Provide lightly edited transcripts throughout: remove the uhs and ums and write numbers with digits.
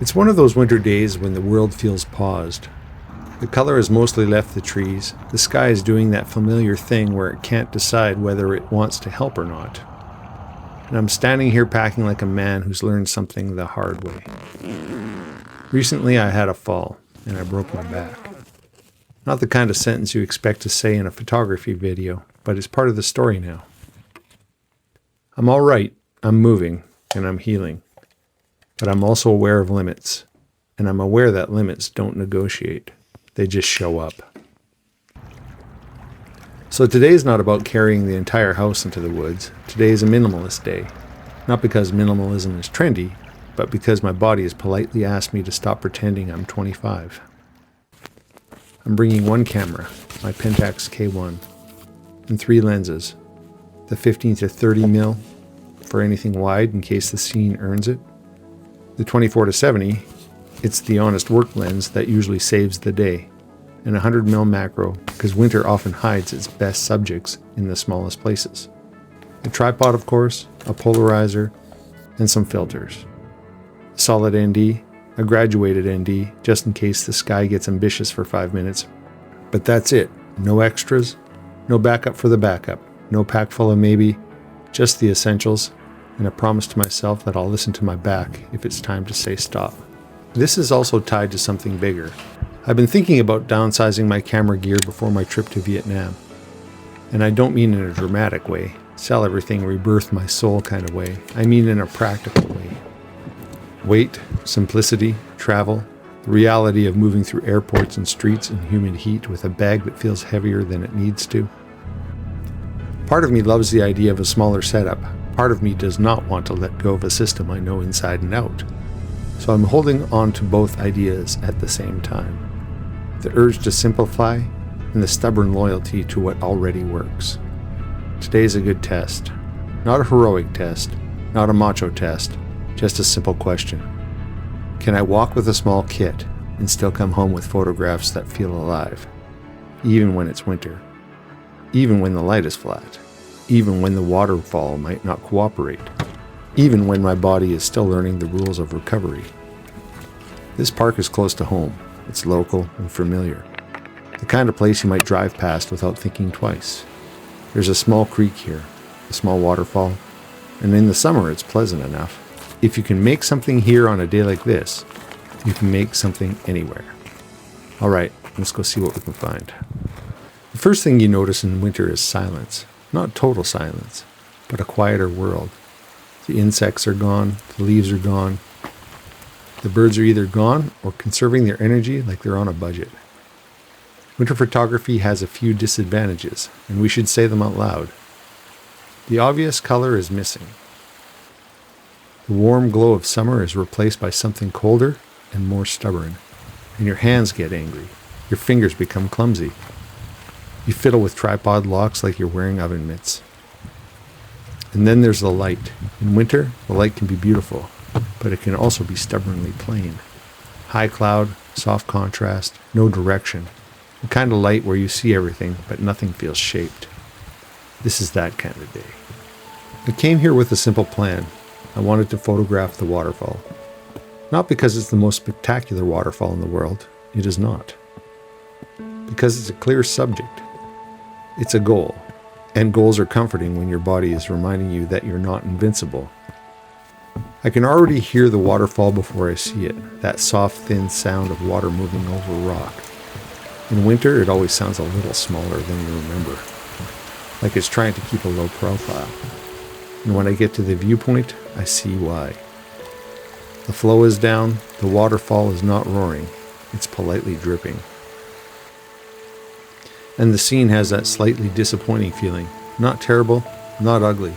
It's one of those winter days when the world feels paused. The color has mostly left the trees. The sky is doing that familiar thing where it can't decide whether it wants to help or not. And I'm standing here packing like a man who's learned something the hard way. Recently I had a fall, and I broke my back. Not the kind of sentence you expect to say in a photography video, but it's part of the story now. I'm all right, I'm moving, and I'm healing. But I'm also aware of limits, and I'm aware that limits don't negotiate. They just show up. So today is not about carrying the entire house into the woods. Today is a minimalist day. Not because minimalism is trendy, but because my body has politely asked me to stop pretending I'm 25. I'm bringing one camera, my Pentax K1, and 3 lenses. The 15 to 30 mil for anything wide in case the scene earns it. The 24 to 70, it's the honest work lens that usually saves the day. And 100 mil macro, because winter often hides its best subjects in the smallest places. A tripod, of course, a polarizer, and some filters. A solid ND, a graduated ND, just in case the sky gets ambitious for 5 minutes. But that's it. No extras, no backup for the backup, no pack full of maybe, just the essentials, and a promise to myself that I'll listen to my back if it's time to say stop. This is also tied to something bigger. I've been thinking about downsizing my camera gear before my trip to Vietnam. And I don't mean in a dramatic way, sell everything, rebirth my soul kind of way. I mean in a practical way. Weight, simplicity, travel, the reality of moving through airports and streets in humid heat with a bag that feels heavier than it needs to. Part of me loves the idea of a smaller setup. Part of me does not want to let go of a system I know inside and out. So I'm holding on to both ideas at the same time. The urge to simplify and the stubborn loyalty to what already works. Today's a good test. Not a heroic test, not a macho test, just a simple question. Can I walk with a small kit and still come home with photographs that feel alive? Even when it's winter. Even when the light is flat. Even when the waterfall might not cooperate. Even when my body is still learning the rules of recovery. This park is close to home. It's local and familiar. The kind of place you might drive past without thinking twice. There's a small creek here, a small waterfall, and in the summer it's pleasant enough. If you can make something here on a day like this, you can make something anywhere. All right, let's go see what we can find. The first thing you notice in winter is silence. Not total silence, but a quieter world. The insects are gone, the leaves are gone. The birds are either gone or conserving their energy like they're on a budget. Winter photography has a few disadvantages, and we should say them out loud. The obvious color is missing. The warm glow of summer is replaced by something colder and more stubborn, and your hands get angry. Your fingers become clumsy. You fiddle with tripod locks like you're wearing oven mitts. And then there's the light. In winter, the light can be beautiful, but it can also be stubbornly plain. High cloud, soft contrast, no direction. The kind of light where you see everything, but nothing feels shaped. This is that kind of day. I came here with a simple plan. I wanted to photograph the waterfall. Not because it's the most spectacular waterfall in the world. It is not. Because it's a clear subject. It's a goal. And goals are comforting when your body is reminding you that you're not invincible. I can already hear the waterfall before I see it, that soft, thin sound of water moving over rock. In winter, it always sounds a little smaller than you remember, like it's trying to keep a low profile. And when I get to the viewpoint, I see why. The flow is down, the waterfall is not roaring, it's politely dripping. And the scene has that slightly disappointing feeling. Not terrible, not ugly,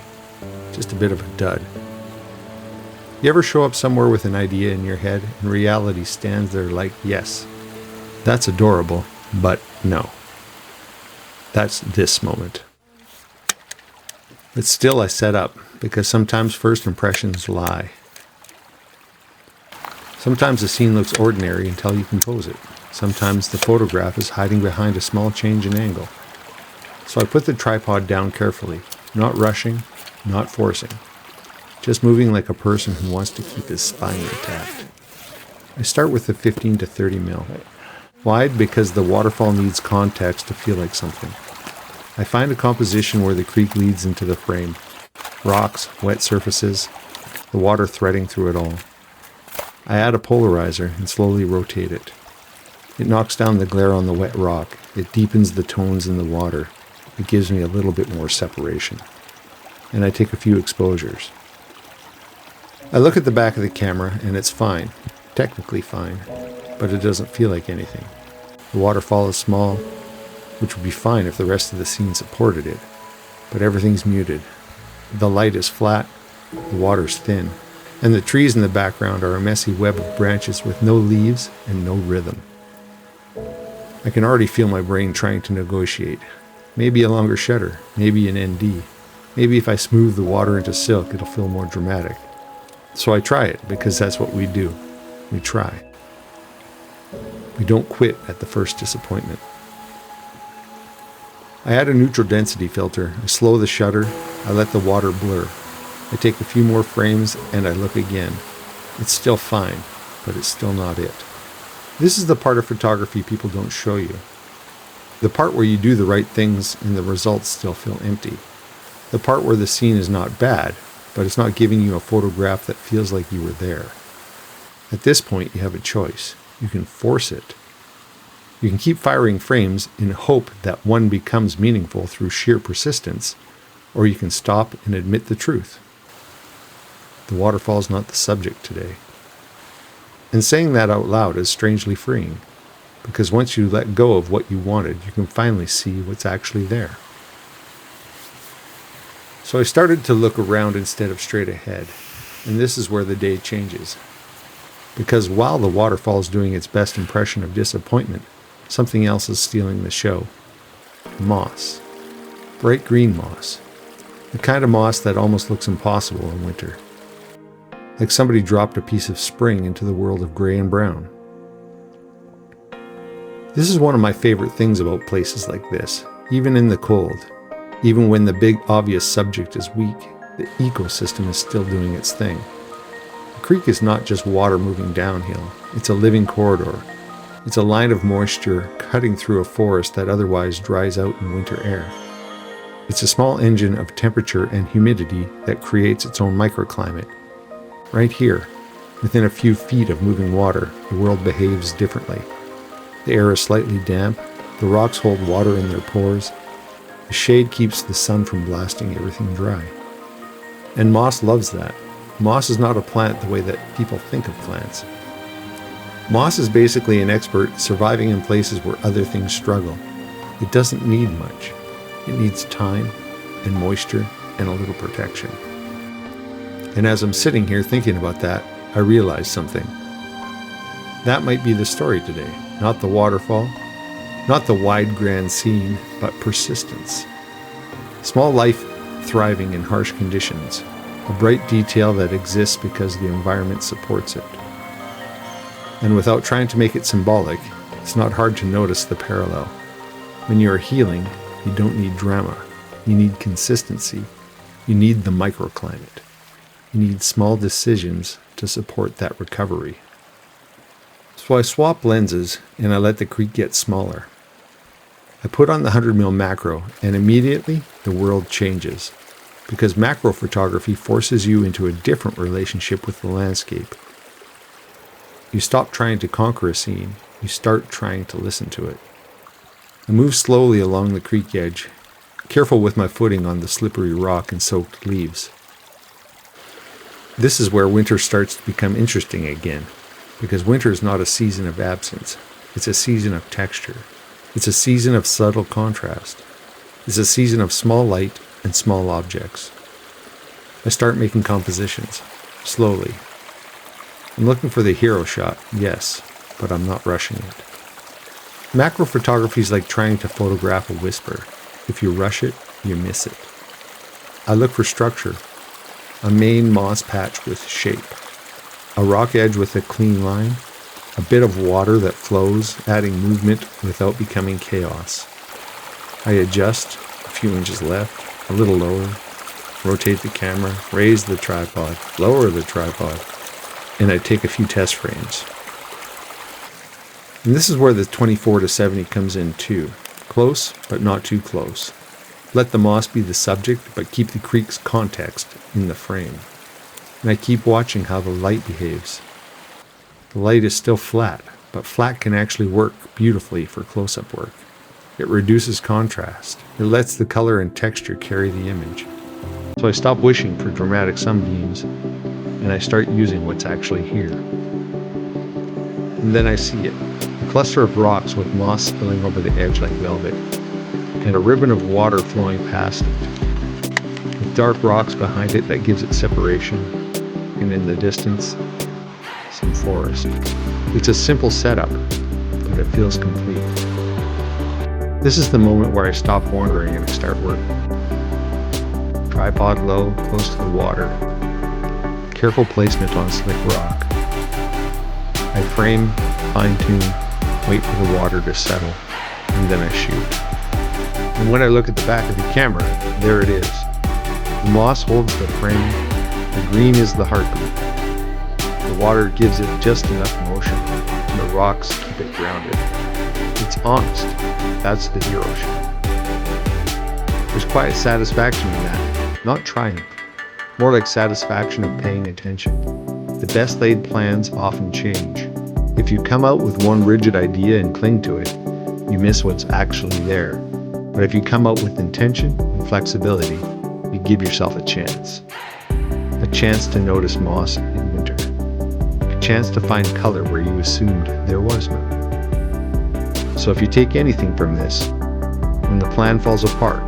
just a bit of a dud. You ever show up somewhere with an idea in your head and reality stands there like, yes, that's adorable, but no. That's this moment. But still I set up, because sometimes first impressions lie. Sometimes the scene looks ordinary until you compose it. Sometimes the photograph is hiding behind a small change in angle. So I put the tripod down carefully, not rushing, not forcing. Just moving like a person who wants to keep his spine intact. I start with the 15 to 30 mil. Wide because the waterfall needs context to feel like something. I find a composition where the creek leads into the frame. Rocks, wet surfaces, the water threading through it all. I add a polarizer and slowly rotate it. It knocks down the glare on the wet rock. It deepens the tones in the water. It gives me a little bit more separation. And I take a few exposures. I look at the back of the camera and it's fine. Technically fine. But it doesn't feel like anything. The waterfall is small, which would be fine if the rest of the scene supported it. But everything's muted. The light is flat, the water's thin, and the trees in the background are a messy web of branches with no leaves and no rhythm. I can already feel my brain trying to negotiate. Maybe a longer shutter, maybe an ND. Maybe if I smooth the water into silk, it'll feel more dramatic. So I try it, because that's what we do. We try. We don't quit at the first disappointment. I add a neutral density filter. I slow the shutter. I let the water blur. I take a few more frames and I look again. It's still fine, but it's still not it. This is the part of photography people don't show you. The part where you do the right things and the results still feel empty. The part where the scene is not bad, but it's not giving you a photograph that feels like you were there. At this point, you have a choice. You can force it. You can keep firing frames in hope that one becomes meaningful through sheer persistence, or you can stop and admit the truth. The waterfall is not the subject today. And saying that out loud is strangely freeing, because once you let go of what you wanted, you can finally see what's actually there. So I started to look around instead of straight ahead, and this is where the day changes. Because while the waterfall is doing its best impression of disappointment, something else is stealing the show. Moss. Bright green moss. The kind of moss that almost looks impossible in winter. Like somebody dropped a piece of spring into the world of gray and brown. This is one of my favorite things about places like this. Even in the cold, even when the big obvious subject is weak, the ecosystem is still doing its thing. The creek is not just water moving downhill, it's a living corridor. It's a line of moisture cutting through a forest that otherwise dries out in winter air. It's a small engine of temperature and humidity that creates its own microclimate. Right here, within a few feet of moving water, the world behaves differently. The air is slightly damp, the rocks hold water in their pores, the shade keeps the sun from blasting everything dry. And moss loves that. Moss is not a plant the way that people think of plants. Moss is basically an expert surviving in places where other things struggle. It doesn't need much. It needs time and moisture and a little protection. And as I'm sitting here thinking about that, I realize something. That might be the story today. Not the waterfall, not the wide grand scene, but persistence. Small life thriving in harsh conditions. A bright detail that exists because the environment supports it. And without trying to make it symbolic, it's not hard to notice the parallel. When you are healing, you don't need drama. You need consistency. You need the microclimate. You need small decisions to support that recovery. So I swap lenses and I let the creek get smaller. I put on the 100mm macro and immediately the world changes. Because macro photography forces you into a different relationship with the landscape. You stop trying to conquer a scene, you start trying to listen to it. I move slowly along the creek edge, careful with my footing on the slippery rock and soaked leaves. This is where winter starts to become interesting again, because winter is not a season of absence, it's a season of texture. It's a season of subtle contrast. It's a season of small light and small objects. I start making compositions, slowly. I'm looking for the hero shot, yes, but I'm not rushing it. Macro photography is like trying to photograph a whisper. If you rush it, you miss it. I look for structure, a main moss patch with shape, a rock edge with a clean line, a bit of water that flows, adding movement without becoming chaos. I adjust, a few inches left, a little lower, rotate the camera, raise the tripod, lower the tripod, and I take a few test frames. And this is where the 24 to 70 comes in too. Close, but not too close. Let the moss be the subject, but keep the creek's context in the frame. And I keep watching how the light behaves. The light is still flat, but flat can actually work beautifully for close-up work. It reduces contrast. It lets the color and texture carry the image. So I stop wishing for dramatic sunbeams, and I start using what's actually here. And then I see it. A cluster of rocks with moss spilling over the edge like velvet, and a ribbon of water flowing past it, with dark rocks behind it that gives it separation, and in the distance, some forest. It's a simple setup, but it feels complete. This is the moment where I stop wandering and I start working. Tripod low, close to the water. Careful placement on slick rock. I frame, fine-tune, wait for the water to settle, and then I shoot. And when I look at the back of the camera, there it is. The moss holds the frame, the green is the heartbeat. The water gives it just enough motion, and the rocks keep it grounded. It's honest. That's the hero shot. There's quiet satisfaction in that, not triumph. More like satisfaction of paying attention. The best laid plans often change. If you come out with one rigid idea and cling to it, you miss what's actually there. But if you come out with intention and flexibility, you give yourself a chance. A chance to notice moss in winter. A chance to find color where you assumed there was none. So if you take anything from this, when the plan falls apart,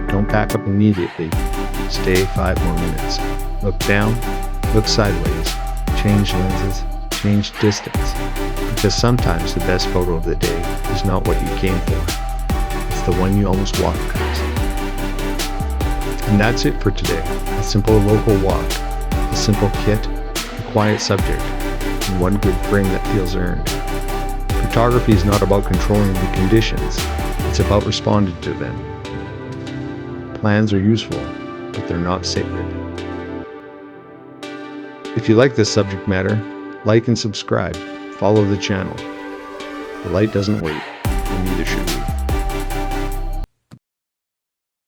don't pack up immediately. Stay 5 more minutes. Look down, look sideways, change lenses, change distance. Because sometimes the best photo of the day is not what you came for. It's the one you almost walked past. And that's it for today. A simple local walk, a simple kit, a quiet subject, and one good frame that feels earned. Photography is not about controlling the conditions, it's about responding to them. Plans are useful, but they're not sacred. If you like this subject matter, like and subscribe. Follow the channel. The light doesn't wait, and neither should we.